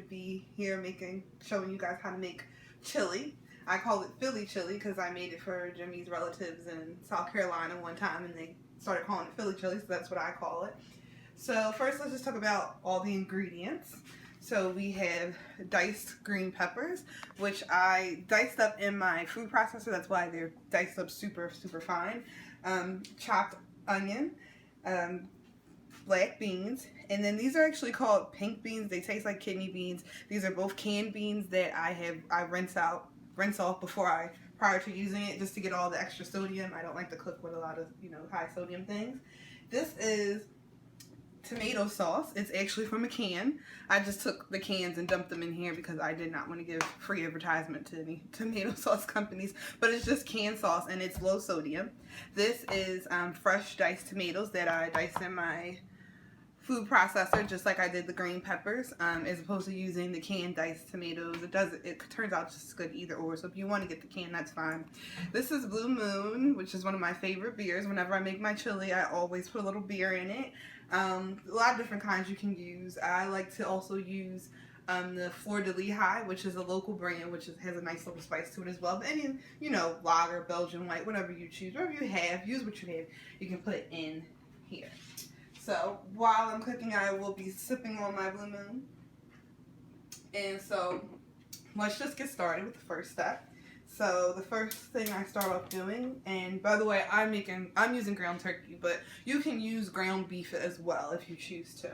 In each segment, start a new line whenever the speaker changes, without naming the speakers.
be here showing you guys how to make chili. I call it Philly chili because I made it for Jimmy's relatives in South Carolina one time and they started calling it Philly chili, so that's what I call it. So first let's just talk about all the ingredients. So we have diced green peppers, which I diced up in my food processor. That's why they're diced up super, super fine. Chopped onion, black beans, and then these are actually called pink beans. They taste like kidney beans. These are both canned beans that I rinse off prior to using it, just to get all the extra sodium. I don't like to cook with a lot of high sodium things. This is tomato sauce. It's actually from a can. I just took the cans and dumped them in here because I did not want to give free advertisement to any tomato sauce companies, but it's just canned sauce and it's low sodium. This is fresh diced tomatoes that I diced in my food processor, just like I did the green peppers, as opposed to using the canned diced tomatoes. It turns out just as good either or, so if you want to get the can, that's fine. This is Blue Moon, which is one of my favorite beers. Whenever I make my chili, I always put a little beer in it. A lot of different kinds you can use. I like to also use the Fleur de Lehigh, which is a local brand, which has a nice little spice to it as well. But any, lager, Belgian white, whatever you choose, whatever you have, use what you have, you can put in here. So while I'm cooking, I will be sipping on my Blue Moon. And so let's just get started with the first step. So the first thing I start off doing, and by the way, I'm using ground turkey, but you can use ground beef as well if you choose to.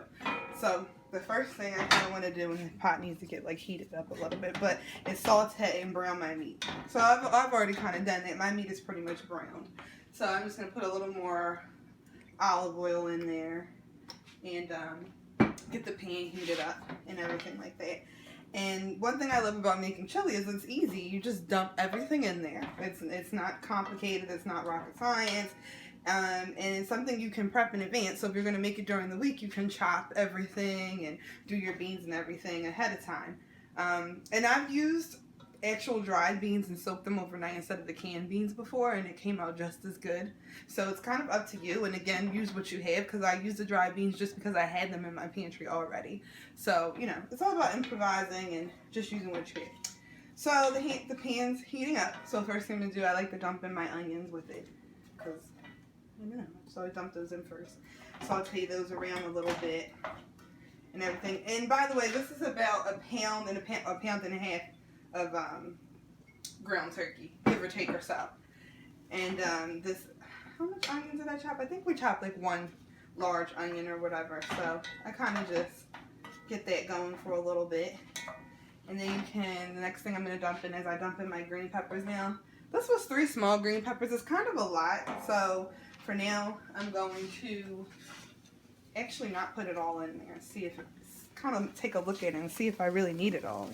So the first thing I kind of want to do, and the pot needs to get heated up a little bit, but is saute and brown my meat. So I've already kind of done it. My meat is pretty much browned. So I'm just going to put a little more olive oil in there and get the pan heated up and everything like that. And one thing I love about making chili is it's easy. You just dump everything in there. It's not complicated. It's not rocket science. And it's something you can prep in advance. So if you're going to make it during the week, you can chop everything and do your beans and everything ahead of time. And I've used actual dried beans and soaked them overnight instead of the canned beans before, and it came out just as good. So it's kind of up to you, and again, use what you have, because I used the dried beans just because I had them in my pantry already. So it's all about improvising and just using what you have. So the pan's heating up. So first thing to do, I like to dump in my onions with it, because so I dump those in first. Saute those around a little bit and everything. And by the way, this is about a pound and a half of ground turkey, give or take or so. And how much onion did I chop? I think we chopped one large onion or whatever. So I kind of just get that going for a little bit. And then the next thing I'm going to dump in is I dump in my green peppers now. This was 3 small green peppers. It's kind of a lot. So for now, I'm going to actually not put it all in there and see if kind of take a look at it and see if I really need it all,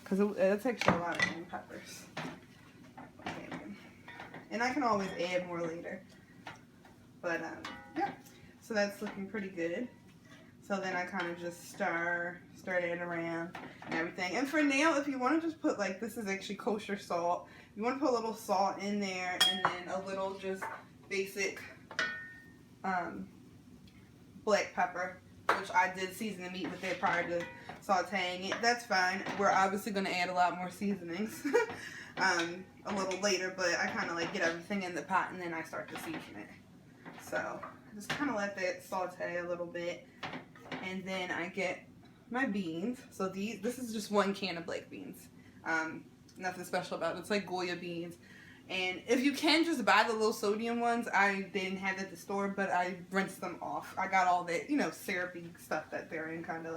because it's actually a lot of green peppers. And I can always add more later. But, yeah, so that's looking pretty good. So then I kind of just stir it around and everything. And for now, if you want to just put, this is actually kosher salt. You want to put a little salt in there and then a little just basic black pepper, which I did season the meat with it prior to sauteing it. That's fine. We're obviously going to add a lot more seasonings a little later, but I kind of get everything in the pot and then I start to season it. So just kind of let that saute a little bit, and then I get my beans. So this is just 1 can of black beans. Nothing special about it. It's like Goya beans. And if you can just buy the low sodium ones, I didn't have at the store, but I rinsed them off. I got all that, syrupy stuff that they're in, kind of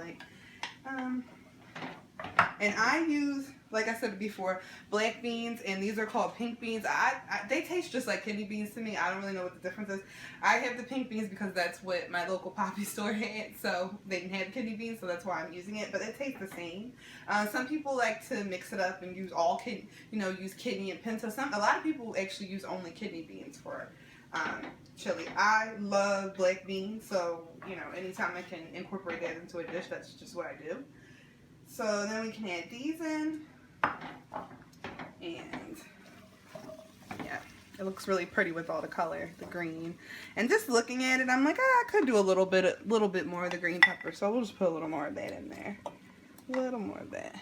and I use, like I said before, black beans, and these are called pink beans. They taste just like kidney beans to me. I don't really know what the difference is. I have the pink beans because that's what my local Poppy store had, so they didn't have kidney beans, so that's why I'm using it, but it tastes the same. Some people like to mix it up and use all kidney, use kidney and pinto. A lot of people actually use only kidney beans for chili. I love black beans, so, anytime I can incorporate that into a dish, that's just what I do. So then we can add these in, and yeah, it looks really pretty with all the color, the green. And just looking at it, I'm like, I could do a little bit more of the green pepper, so we'll just put a little more of that in there. A little more of that.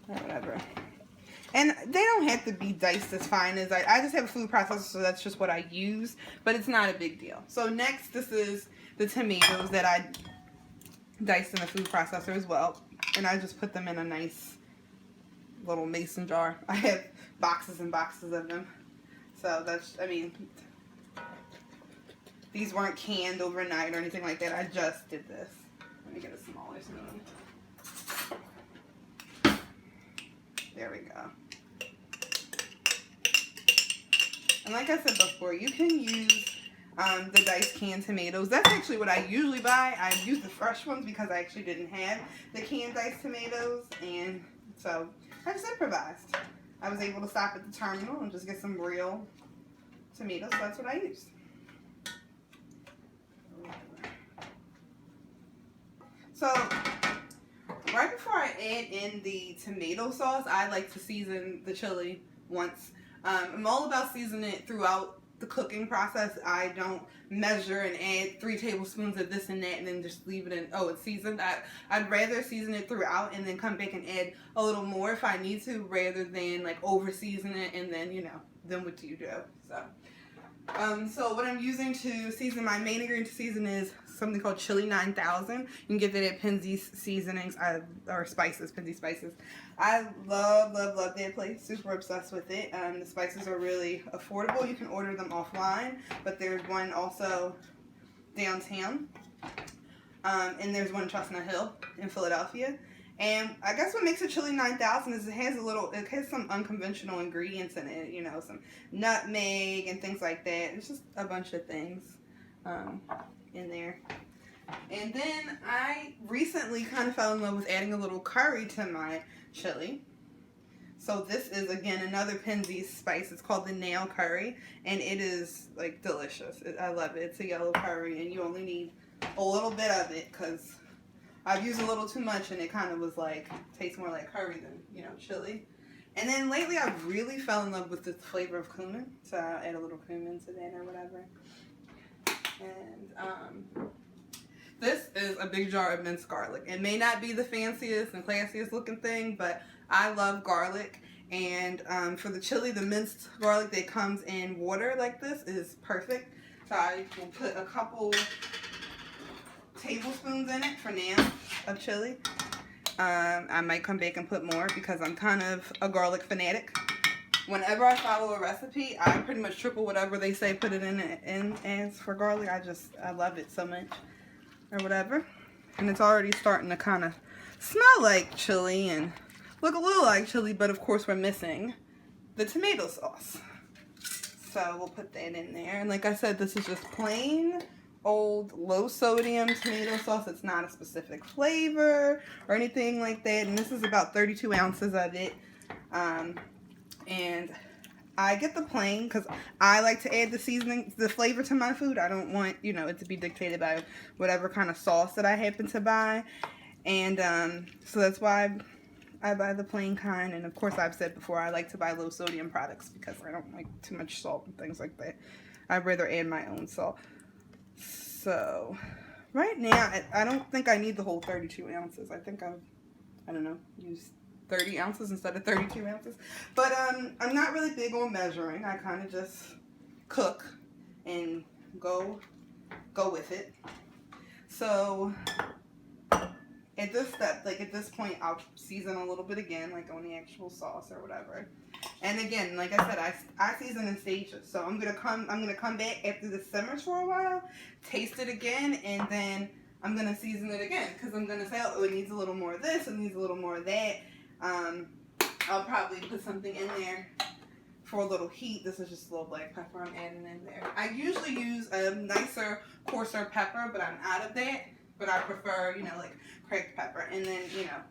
Or whatever. And they don't have to be diced as fine as I just have a food processor, so that's just what I use. But it's not a big deal. So next, this is the tomatoes that I diced in a food processor as well. And I just put them in a nice little mason jar. I have boxes and boxes of them. So that's, I mean, these weren't canned overnight or anything like that. I just did this. Let me get a smaller spoon. There we go. And like I said before, you can use the diced canned tomatoes. That's actually what I usually buy. I use the fresh ones because I actually didn't have the canned diced tomatoes. And so I just improvised. I was able to stop at the terminal and just get some real tomatoes. So that's what I used. So right before I add in the tomato sauce, I like to season the chili once. I'm all about seasoning it throughout the cooking process. I don't measure and add 3 tablespoons of this and that and then just leave it in, oh, it's seasoned. I'd rather season it throughout and then come back and add a little more if I need to, rather than like over season it and then, you know, then what do you do? So what I'm using to season my main ingredient to season is something called Chili 9000. You can get that at Penzeys Seasonings or Spices, Penzeys Spices. I love that place. Super obsessed with it. The spices are really affordable. You can order them offline, but there's one also downtown, and there's one in Chestnut Hill in Philadelphia. And I guess what makes it Chili 9000 is it has some unconventional ingredients in it, you know, some nutmeg and things like that. It's just a bunch of things in there. And then I recently kind of fell in love with adding a little curry to my chili. So this is, again, another Penzeys spice. It's called the nail curry, and it is, like, delicious. I love it. It's a yellow curry, and you only need a little bit of it because I've used a little too much and it kind of was like, tastes more like curry than, you know, chili. And then lately I've really fell in love with the flavor of cumin. So I'll add a little cumin to that or whatever. And this is a big jar of minced garlic. It may not be the fanciest and classiest looking thing, but I love garlic. And for the chili, the minced garlic that comes in water like this is perfect. So I will put a couple tablespoons in it for now of chili. I might come back and put more because I'm kind of a garlic fanatic. Whenever I follow a recipe, I pretty much triple whatever they say put it in as for garlic. I love it so much or whatever. And it's already starting to kind of smell like chili and look a little like chili, but of course we're missing the tomato sauce. So we'll put that in there. And like I said, this is just plain old low sodium tomato sauce. It's not a specific flavor or anything like that. And this is about 32 ounces of it. And I get the plain because I like to add the seasoning, the flavor to my food. I don't want, you know, it to be dictated by whatever kind of sauce that I happen to buy. And so that's why I buy the plain kind. And of course, I've said before, I like to buy low sodium products because I don't like too much salt and things like that. I'd rather add my own salt. So right now, I don't think I need the whole 32 ounces. I think I don't know, use 30 ounces instead of 32 ounces. But I'm not really big on measuring. I kind of just cook and go with it. So at this step, like at this point, I'll season a little bit again, like on the actual sauce or whatever. And again, like I said, I season in stages. So I'm gonna come back after this simmers for a while, taste it again, and then I'm gonna season it again because I'm gonna say, oh, it needs a little more of this, it needs a little more of that. I'll probably put something in there for a little heat. This is just a little black pepper I'm adding in there. I usually use a nicer, coarser pepper, but I'm out of that. But I prefer, you know, like cracked pepper. And then, you know,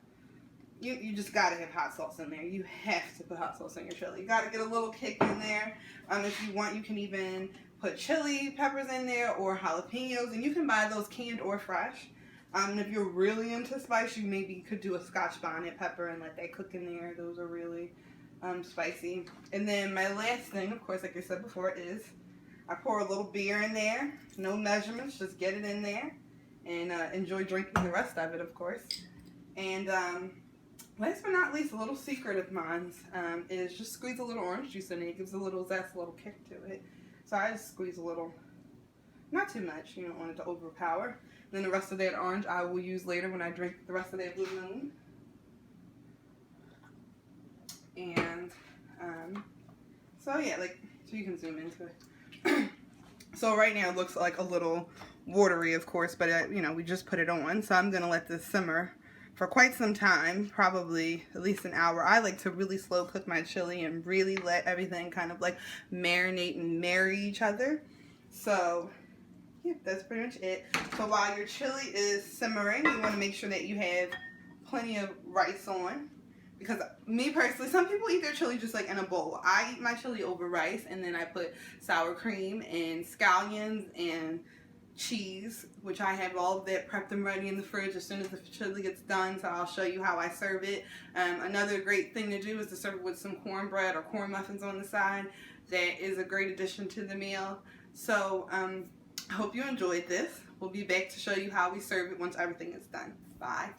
you just gotta have hot sauce in there. You have to put hot sauce in your chili. You gotta get a little kick in there. If you want, you can even put chili peppers in there or jalapenos, and you can buy those canned or fresh. And if you're really into spice, you maybe could do a Scotch bonnet pepper and let that cook in there. Those are really spicy. And then my last thing, of course, like I said before, is I pour a little beer in there, no measurements, just get it in there, and enjoy drinking the rest of it, of course. And last but not least, a little secret of mine is just squeeze a little orange juice in it. It gives a little zest, a little kick to it. So I just squeeze a little, not too much, you don't want it to overpower. And then the rest of that orange I will use later when I drink the rest of that Blue Moon. And so yeah, so you can zoom into it. So right now it looks like a little watery, of course, but we just put it on. So I'm gonna let this simmer for quite some time, probably at least an hour. I like to really slow cook my chili and really let everything kind of like marinate and marry each other. So yeah, that's pretty much it. So while your chili is simmering, you want to make sure that you have plenty of rice on. Because me personally, some people eat their chili just like in a bowl. I eat my chili over rice, and then I put sour cream and scallions and cheese, which I have all of that prepped and ready in the fridge as soon as the chili gets done. So I'll show you how I serve it. Another great thing to do is to serve it with some cornbread or corn muffins on the side. That is a great addition to the meal. So I hope you enjoyed this. We'll be back to show you how we serve it once everything is done. Bye.